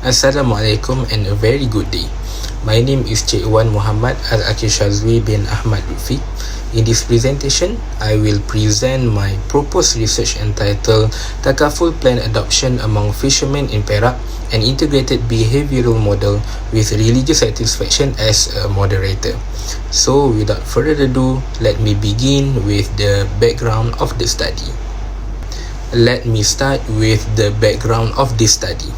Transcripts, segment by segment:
Assalamualaikum and a very good day. My name is Cik Wan Muhammad Aqil Syazwi bin Ahmad Lutfi. In this presentation, I will present my proposed research entitled Takaful Adoption Among Fishermen in Perak, an integrated behavioral model with religious satisfaction as a moderator. So without further ado, let me begin with the background of the study. Let me start with the background of this study.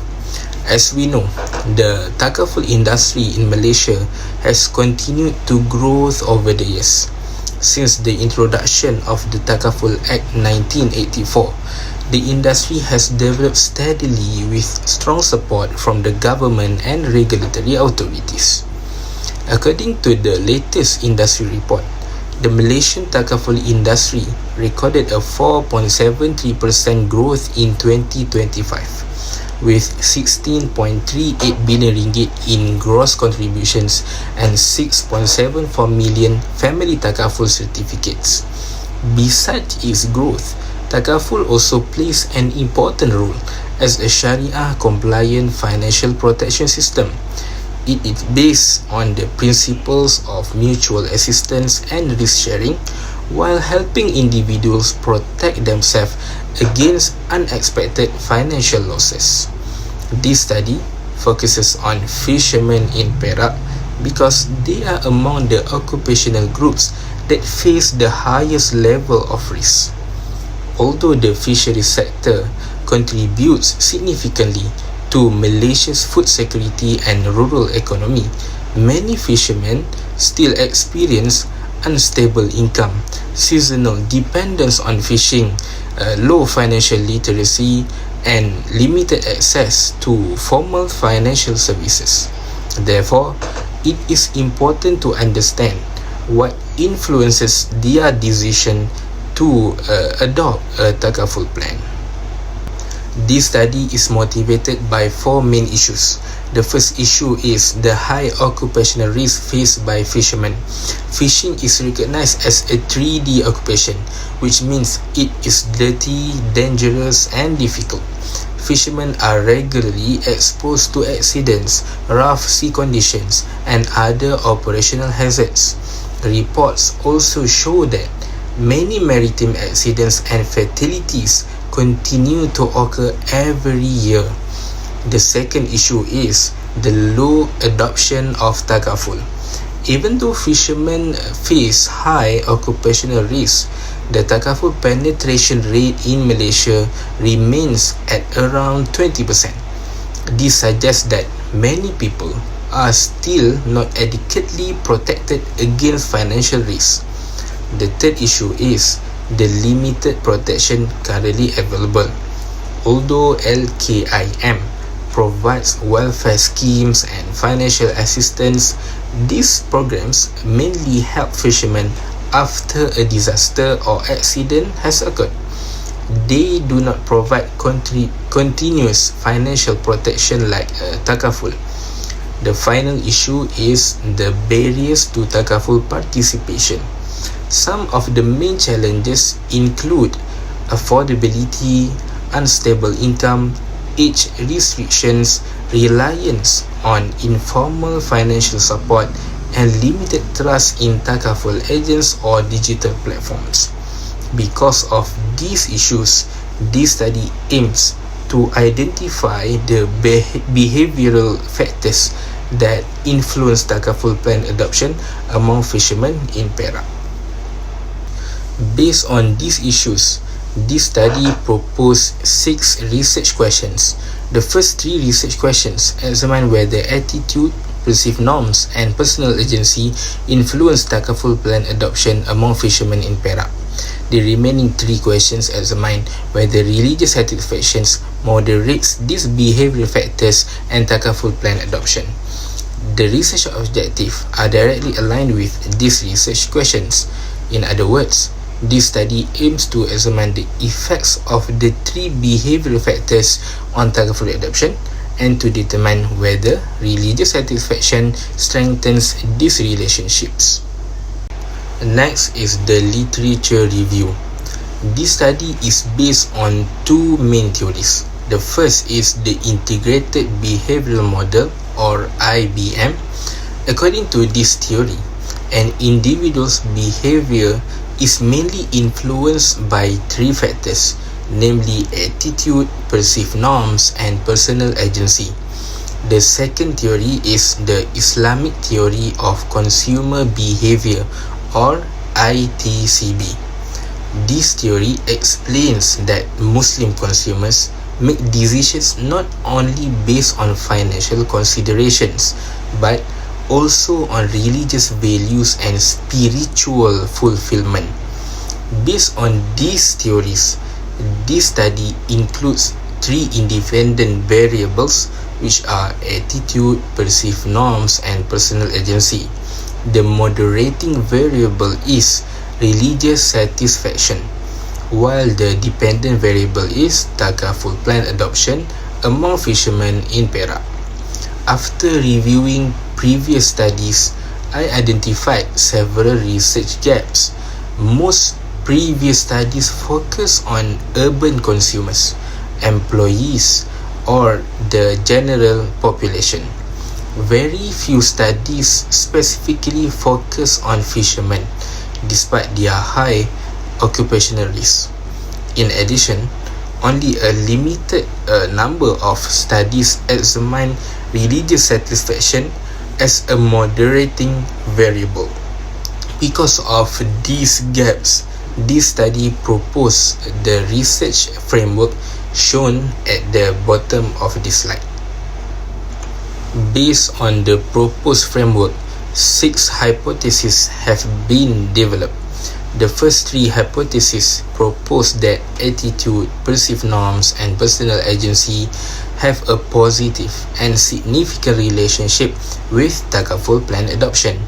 As we know, the Takaful industry in Malaysia has continued to grow over the years. Since the introduction of the Takaful Act 1984, the industry has developed steadily with strong support from the government and regulatory authorities. According to the latest industry report, the Malaysian Takaful industry recorded a 4.73% growth in 2025. With 16.38 billion ringgit in gross contributions and 6.74 million family Takaful certificates. Besides its growth, Takaful also plays an important role as a Sharia-compliant financial protection system. It is based on the principles of mutual assistance and risk sharing, while helping individuals protect themselves against unexpected financial losses. This study focuses on fishermen in Perak because they are among the occupational groups that face the highest level of risk. Although the fisheries sector contributes significantly to Malaysia's food security and rural economy, many fishermen still experience unstable income, seasonal dependence on fishing, low financial literacy, and limited access to formal financial services. Therefore, it is important to understand what influences their decision to adopt a Takaful plan. This study is motivated by four main issues. The first issue is the high occupational risk faced by fishermen. Fishing is recognized as a 3D occupation, which means it is dirty, dangerous, and difficult. Fishermen are regularly exposed to accidents, rough sea conditions, and other operational hazards. Reports also show that many maritime accidents and fatalities continue to occur every year. The second issue is the low adoption of Takaful. Even though fishermen face high occupational risk, the Takaful penetration rate in Malaysia remains at around 20%. This suggests that many people are still not adequately protected against financial risk. The third issue is the limited protection currently available. Although LKIM provides welfare schemes and financial assistance, these programs mainly help fishermen after a disaster or accident has occurred. They do not provide continuous financial protection like Takaful. The final issue is the barriers to Takaful participation. Some of the main challenges include affordability, unstable income, age restrictions, reliance on informal financial support, and limited trust in Takaful agents or digital platforms. Because of these issues, this study aims to identify the behavioral factors that influence Takaful plan adoption among fishermen in Perak. Based on these issues, this study proposed 6 research questions. The first 3 research questions examine whether attitude, perceived norms, and personal agency influence Takaful plan adoption among fishermen in Perak. The remaining 3 questions examine whether religious satisfactions moderates these behavioral factors and Takaful plan adoption. The research objectives are directly aligned with these research questions. In other words, this study aims to examine the effects of the 3 behavioral factors on Takaful adoption and to determine whether religious satisfaction strengthens these relationships. Next is the literature review. This study is based on 2 main theories. The first is the Integrated Behavioral Model, or IBM. According to this theory, an individual's behavior is mainly influenced by three factors, namely attitude, perceived norms, and personal agency. The second theory is the Islamic theory of consumer behavior, or ITCB. This theory explains that Muslim consumers make decisions not only based on financial considerations, but also on religious values and spiritual fulfillment. Based on these theories, this study includes three independent variables, which are attitude, perceived norms, and personal agency. The moderating variable is religious satisfaction, while the dependent variable is Takaful adoption among fishermen in Perak. After reviewing previous studies, I identified several research gaps. Most previous studies focus on urban consumers, employees, or the general population. Very few studies specifically focus on fishermen, despite their high occupational risk. In addition, only a limited number of studies examine religious satisfaction as a moderating variable. Because of these gaps, this study proposed the research framework shown at the bottom of this slide. Based on the proposed framework, 6 hypotheses have been developed. The first 3 hypotheses propose that attitude, perceived norms, and personal agency have a positive and significant relationship with Takaful adoption.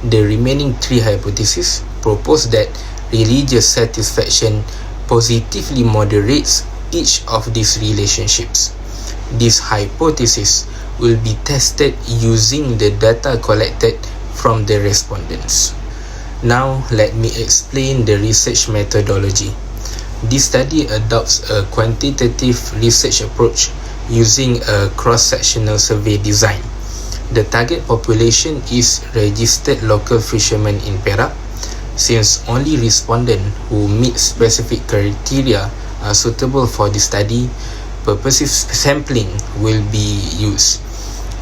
The remaining 3 hypotheses propose that religious satisfaction positively moderates each of these relationships. These hypotheses will be tested using the data collected from the respondents. Now, let me explain the research methodology. This study adopts a quantitative research approach using a cross-sectional survey design. The target population is registered local fishermen in Perak, since only respondents who meet specific criteria are suitable for the study. Purposive sampling will be used.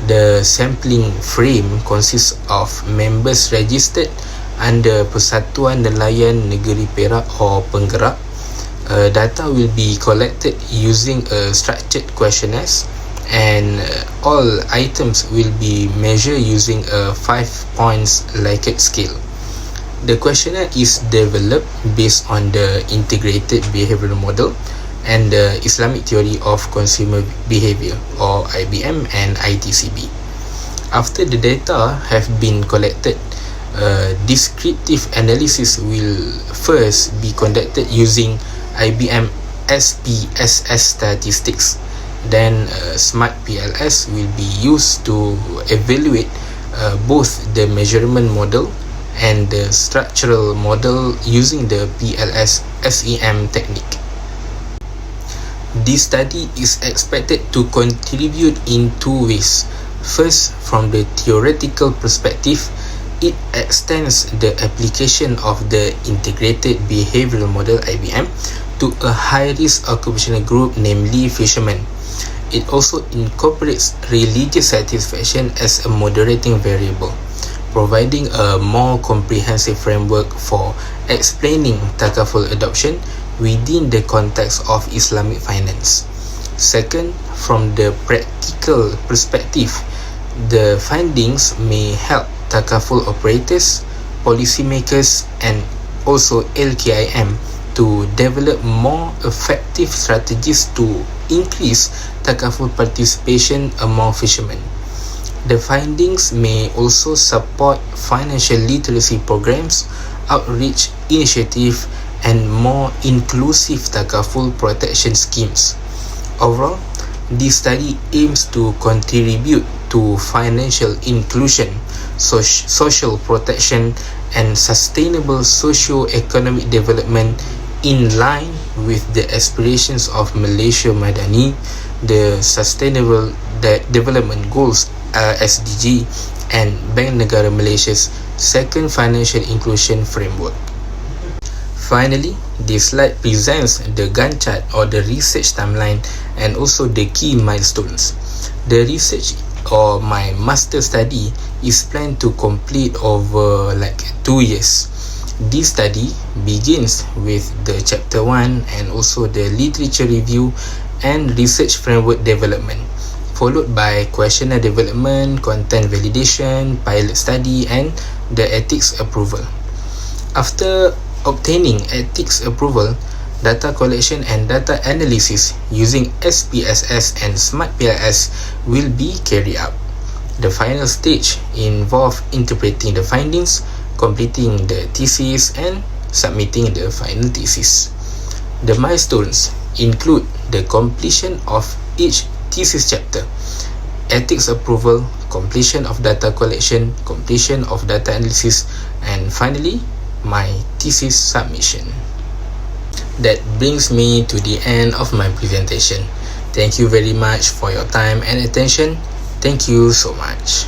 The sampling frame consists of members registered under Persatuan Nelayan Negeri Perak or Penggerak. Data will be collected using a structured questionnaires, and all items will be measured using a 5 points Likert scale. The questionnaire is developed based on the Integrated Behavioral Model and the Islamic Theory of Consumer Behavior, or IBM, and ITCB. After the data have been collected, descriptive analysis will first be conducted using IBM SPSS statistics. Then Smart PLS will be used to evaluate both the measurement model and the structural model using the PLS SEM technique. This study is expected to contribute in 2 ways. First, from the theoretical perspective, it extends the application of the Integrated Behavioral Model IBM to a high-risk occupational group, namely fishermen. It also incorporates religious satisfaction as a moderating variable, providing a more comprehensive framework for explaining Takaful adoption within the context of Islamic finance. Second, from the practical perspective, the findings may help Takaful operators, policymakers, and also LKIM to develop more effective strategies to increase Takaful participation among fishermen. The findings may also support financial literacy programs, outreach initiatives, and more inclusive Takaful protection schemes. Overall, this study aims to contribute to financial inclusion, social protection, and sustainable socio-economic development in line with the aspirations of Malaysia Madani, the Sustainable Development Goals SDG, and Bank Negara Malaysia's second financial inclusion framework. Finally, this slide presents the Gantt chart or the research timeline and also the key milestones. The research or my master study is planned to complete over 2 years. This study begins with the chapter 1 and also the literature review and research framework development, followed by questionnaire development, content validation, pilot study, and the ethics approval. After obtaining ethics approval, data collection and data analysis using SPSS and Smart PLS will be carried out. The final stage involves interpreting the findings, completing the thesis, and submitting the final thesis. The milestones include the completion of each thesis chapter, ethics approval, completion of data collection, completion of data analysis, and finally, my thesis submission. That brings me to the end of my presentation. Thank you very much for your time and attention. Thank you so much.